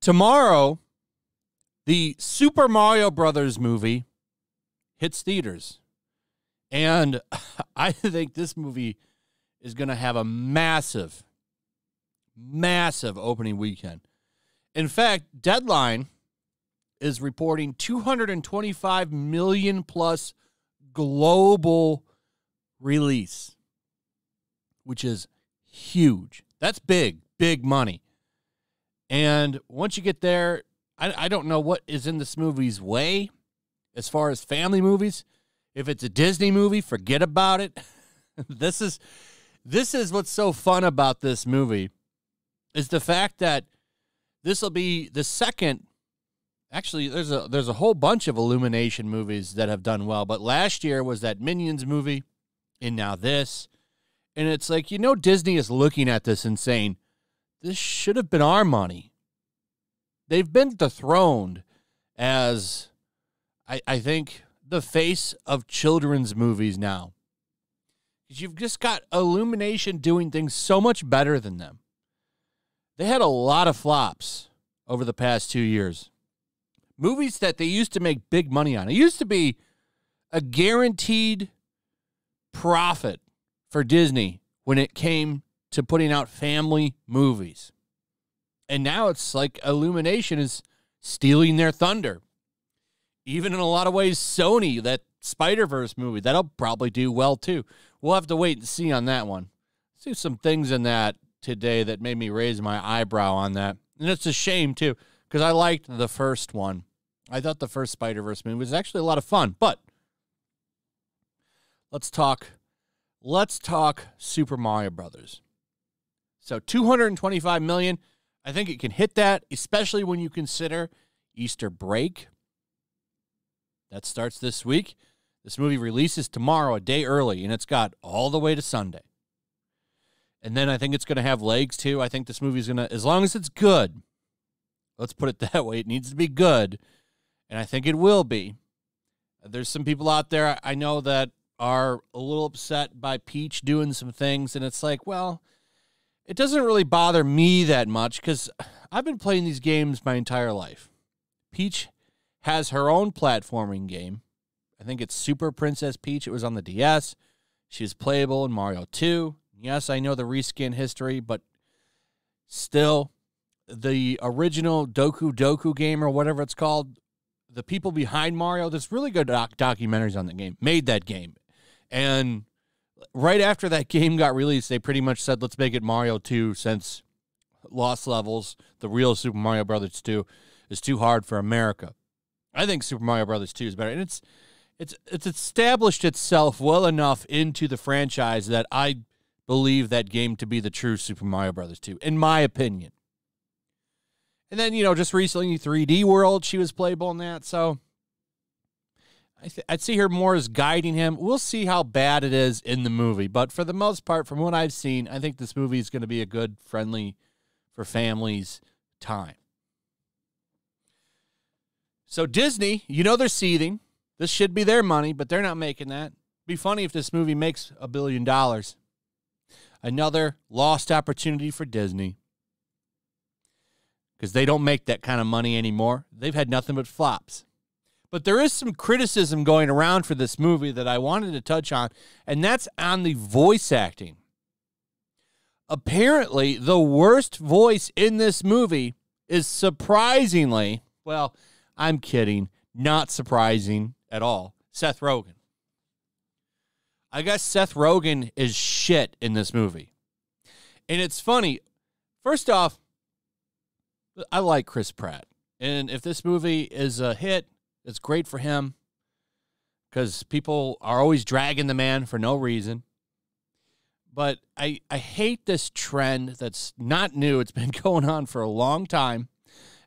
Tomorrow, the Super Mario Brothers movie hits theaters. And I think this movie is going to have a massive, massive opening weekend. In fact, Deadline is reporting 225 million plus global release, which is huge. That's big, big money. And once you get there, I don't know what is in this movie's way as far as family movies. If it's a Disney movie, forget about it. This is what's so fun about this movie, is the fact that this will be the second. Actually, there's a whole bunch of Illumination movies that have done well, but last year was that Minions movie, and now this. And it's like, Disney is looking at this and saying, this should have been our money. They've been dethroned as, I think, the face of children's movies now. Because you've just got Illumination doing things so much better than them. They had a lot of flops over the past 2 years. Movies that they used to make big money on. It used to be a guaranteed profit for Disney when it came to putting out family movies. And now it's like Illumination is stealing their thunder. Even in a lot of ways, Sony, that Spider-Verse movie, that'll probably do well too. We'll have to wait and see on that one. See some things in that today that made me raise my eyebrow on that. And it's a shame too, because I liked the first one. I thought the first Spider-Verse movie was actually a lot of fun. But let's talk Super Mario Brothers. So 225 million, I think it can hit that, especially when you consider Easter break. That starts this week. This movie releases tomorrow, a day early, and it's got all the way to Sunday. And then I think it's going to have legs, too. I think this movie's going to, as long as it's good, let's put it that way, it needs to be good, and I think it will be. There's some people out there I know that are a little upset by Peach doing some things, and it's like, well, it doesn't really bother me that much because I've been playing these games my entire life. Peach has her own platforming game. I think it's Super Princess Peach. It was on the DS. She's playable in Mario 2. Yes, I know the reskin history, but still, the original Doku Doku game or whatever it's called, the people behind Mario, there's really good documentaries on the game, made that game. And right after that game got released, they pretty much said, let's make it Mario 2 since Lost Levels, the real Super Mario Brothers 2, is too hard for America. I think Super Mario Brothers 2 is better. And it's established itself well enough into the franchise that I believe that game to be the true Super Mario Brothers 2, in my opinion. And then, just recently, 3D World, she was playable in that, so I'd see her more as guiding him. We'll see how bad it is in the movie. But for the most part, from what I've seen, I think this movie is going to be a good, friendly, for families time. So Disney, they're seething. This should be their money, but they're not making that. It'd be funny if this movie makes $1 billion. Another lost opportunity for Disney. Because they don't make that kind of money anymore. They've had nothing but flops. But there is some criticism going around for this movie that I wanted to touch on, and that's on the voice acting. Apparently, the worst voice in this movie is surprisingly, well, I'm kidding, not surprising at all, Seth Rogen. I guess Seth Rogen is shit in this movie. And it's funny. First off, I like Chris Pratt. And if this movie is a hit, it's great for him because people are always dragging the man for no reason. But I hate this trend that's not new. It's been going on for a long time.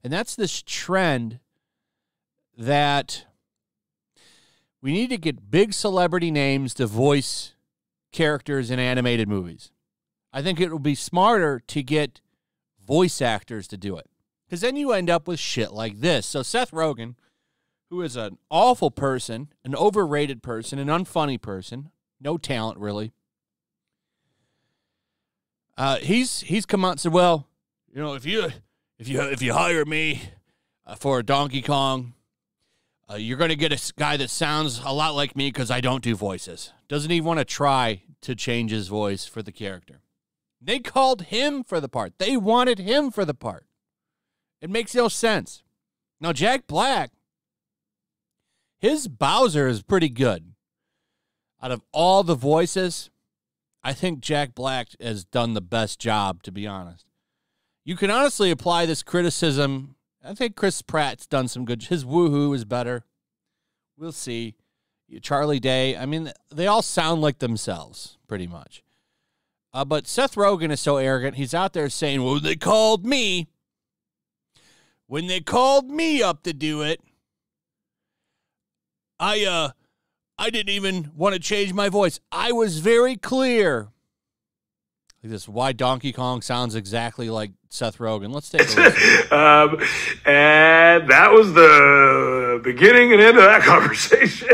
And that's this trend that we need to get big celebrity names to voice characters in animated movies. I think it would be smarter to get voice actors to do it. Because then you end up with shit like this. So Seth Rogen, who is an awful person, an overrated person, an unfunny person, No talent, really. He's come out and said, well, you know, if you hire me for Donkey Kong, you're going to get a guy that sounds a lot like me because I don't do voices. Doesn't even want to try to change his voice for the character. They called him for the part. They wanted him for the part. It makes no sense. Now, Jack Black, his Bowser is pretty good. Out of all the voices, I think Jack Black has done the best job, to be honest. You can honestly apply this criticism. I think Chris Pratt's done some good. His woohoo is better. We'll see. Charlie Day, I mean, they all sound like themselves, pretty much. But Seth Rogen is so arrogant. He's out there saying, well, they called me. When they called me up to do it, I didn't even want to change my voice. I was very clear. Like this, why Donkey Kong sounds exactly like Seth Rogen. Let's take a listen. And that was the beginning and end of that conversation.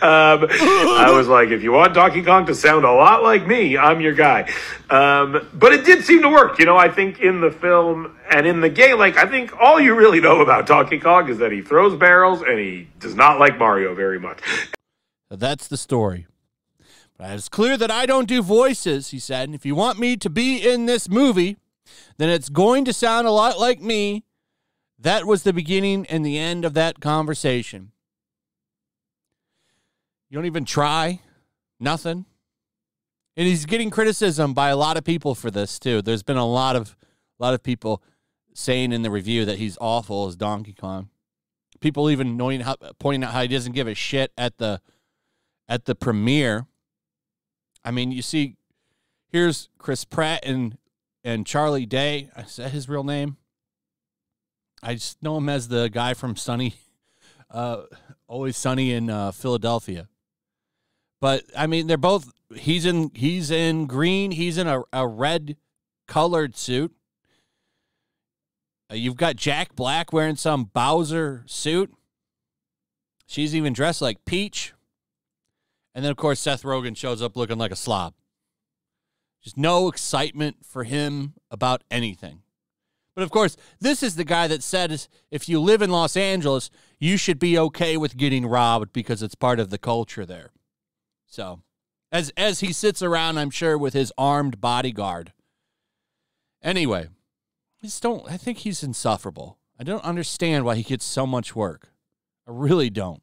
I was like, if you want Donkey Kong to sound a lot like me, I'm your guy. But it did seem to work. You know, I think in the film and in the game, like, I think all you really know about Donkey Kong is that he throws barrels and he does not like Mario very much. That's the story. But it's clear that I don't do voices, he said. And if you want me to be in this movie, then it's going to sound a lot like me. That was the beginning and the end of that conversation. You don't even try. Nothing. And he's getting criticism by a lot of people for this, too. There's been a lot of people saying in the review that he's awful as Donkey Kong. People even pointing out how he doesn't give a shit at the premiere. I mean, you see, here's Chris Pratt and Charlie Day. Is that his real name? I just know him as the guy from Always Sunny in Philadelphia. But I mean, they're both. He's in green. He's in a red colored suit. You've got Jack Black wearing some Bowser suit. She's even dressed like Peach. And then, of course, Seth Rogen shows up looking like a slob. Just no excitement for him about anything. But, of course, this is the guy that said if you live in Los Angeles, you should be okay with getting robbed because it's part of the culture there. So, as he sits around, I'm sure, with his armed bodyguard. Anyway, I think he's insufferable. I don't understand why he gets so much work. I really don't.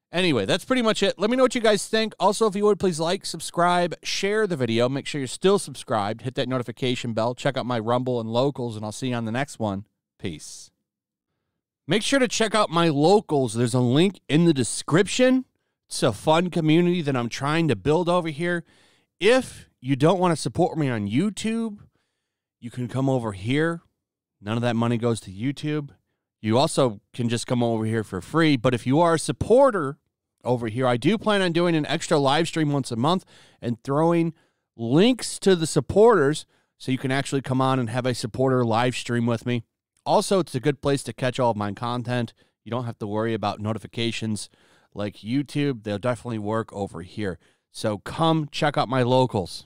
Anyway, that's pretty much it. Let me know what you guys think. Also, if you would, please like, subscribe, share the video. Make sure you're still subscribed. Hit that notification bell. Check out my Rumble and Locals, and I'll see you on the next one. Peace. Make sure to check out my Locals. There's a link in the description. It's a fun community that I'm trying to build over here. If you don't want to support me on YouTube, you can come over here. None of that money goes to YouTube. You also can just come over here for free. But if you are a supporter over here, I do plan on doing an extra live stream once a month and throwing links to the supporters so you can actually come on and have a supporter live stream with me. Also, it's a good place to catch all of my content. You don't have to worry about notifications like YouTube. They'll definitely work over here. So come check out my Locals.